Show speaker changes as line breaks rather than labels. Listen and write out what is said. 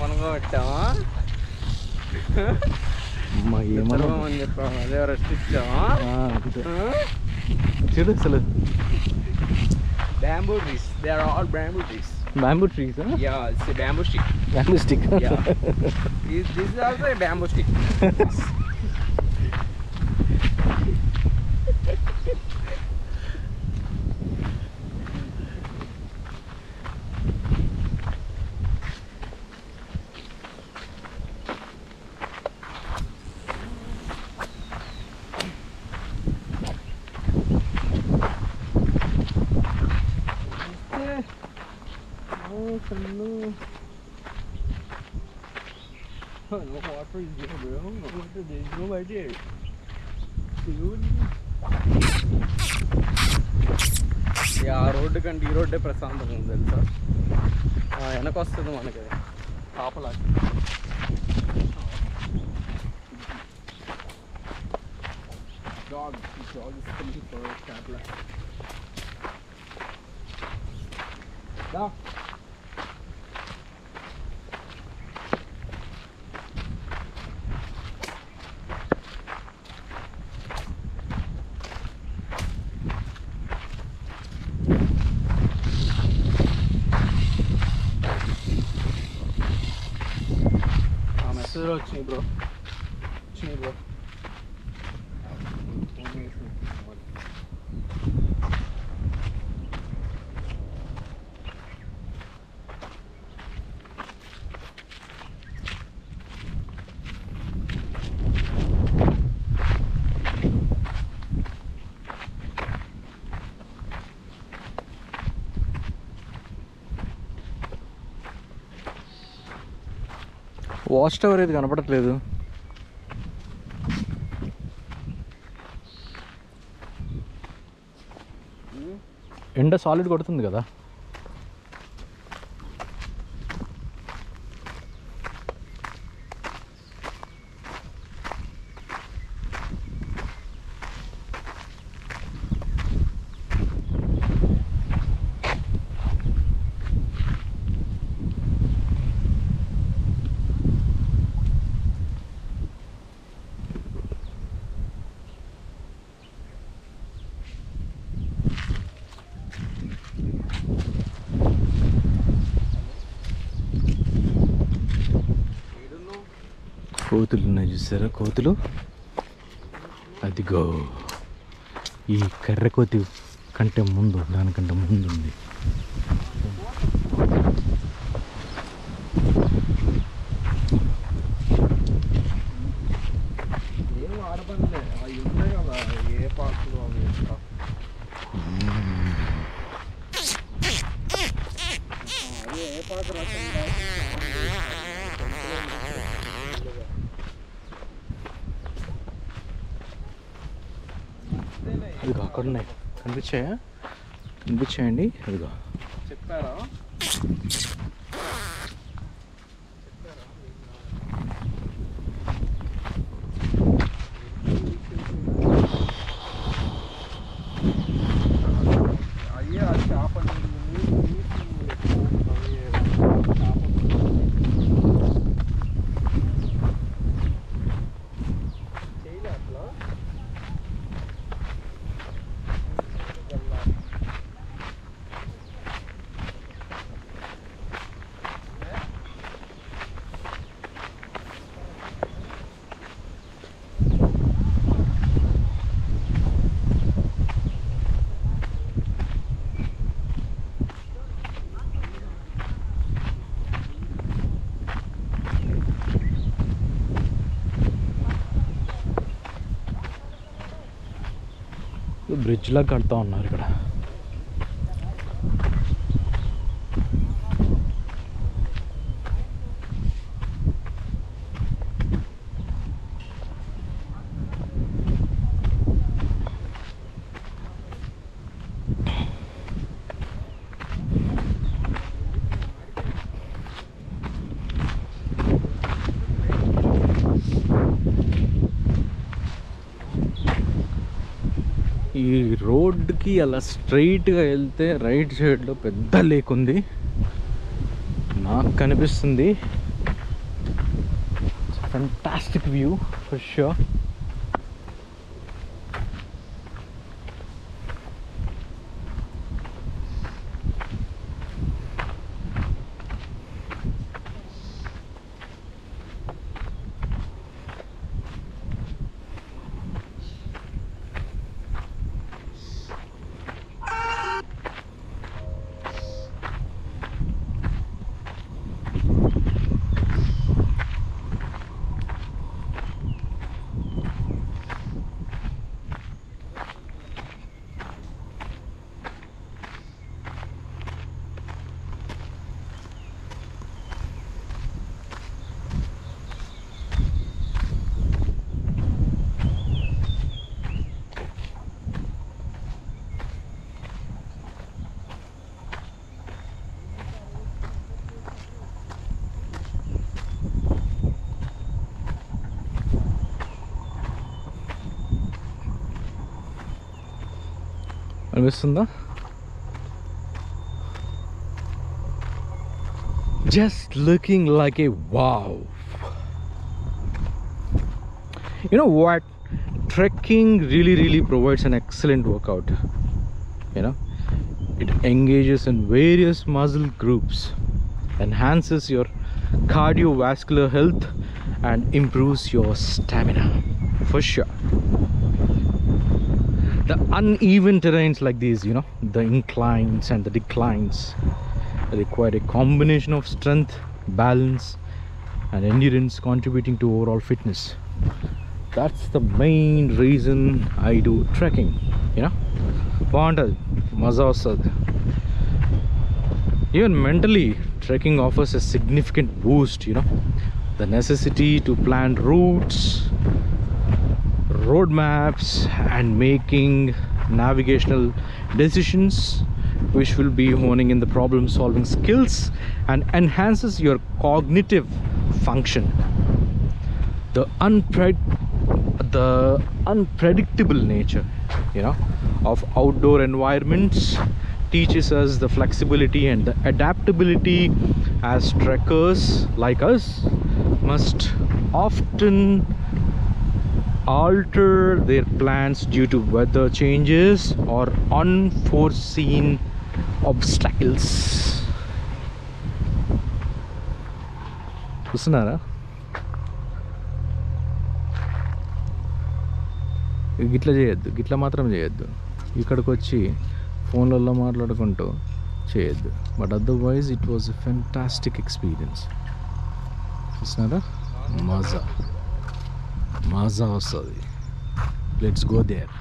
మనగా పెట్టామా ఏమని చెప్పాము అదే రెస్ట్ ఇచ్చామా
చూడు అసలు
bamboo trees, they are all bamboo trees.
Bamboo trees, huh?
Yeah, it's a bamboo stick.
Bamboo stick.
Yeah. This is also a bamboo stick. No water is there, bro. No water, there is nobody there. Dude. Yeah, road కంటే ఈ రోడ్డే ప్రశాంతంగా ఉంది తెలుసా. వెనక వస్తుంది మనకి కాపలా. Dog is coming for a cattle. Dog. వచ్చినాయి బ్రో
వాచ్ టవర్ ఏది కనపడట్లేదు. ఎండ సాలిడ్ కొడుతుంది కదా. కోతులు ఉన్నాయి చూసారా, కోతులు. అదిగో ఈ కర్ర కోతి కంటే ముందు, దానికంటే ముందు ఉంది.
ఏం ఆడపనిలే అవి ఉంటాయి కదా ఏ పార్కులు అవి అవి ఏ పార్కు రాకుండా
అదిగో అక్కడ ఉన్నాయి, కనిపించాయండి. అదిగో
చెప్పారా అయ్యే ఆ చేప చేయలే అట్లా
బ్రిడ్జ్లా కడతా ఉన్నారు ఇక్కడ. ఈ రోడ్డుకి అలా స్ట్రైట్గా వెళ్తే రైట్ సైడ్లో పెద్ద లేక్ ఉంది నాకు కనిపిస్తుంది. Fantastic view for sure. అనిపిస్తుందా? Just looking like a wow. You know what? Trekking really provides an excellent workout. You know, it engages in various muscle groups, enhances your cardiovascular health, and improves your stamina for sure. The uneven terrains like these, you know, the inclines and the declines require a combination of strength, balance, and endurance, contributing to overall fitness. That's the main reason I do trekking, you know. Baguntadi, maza vastadi. Even mentally, trekking offers a significant boost, you know. The necessity to plan routes, road maps, and making navigational decisions, which will be honing in the problem solving skills and enhances your cognitive function. The unpredictable nature, you know, of outdoor environments teaches us the flexibility and the adaptability, as trekkers like us must often alter their plans due to weather changes or unforeseen obstacles. చూస్తున్నారా? గిట్లా చేయొద్దు, గిట్లా మాత్రం చేయొద్దు. ఇక్కడికి వచ్చి ఫోన్లలో మాట్లాడుకుంటూ చేయొద్దు. But otherwise it was a fantastic experience. చూస్తున్నారా? మజా వస్తుంది. Let's go there.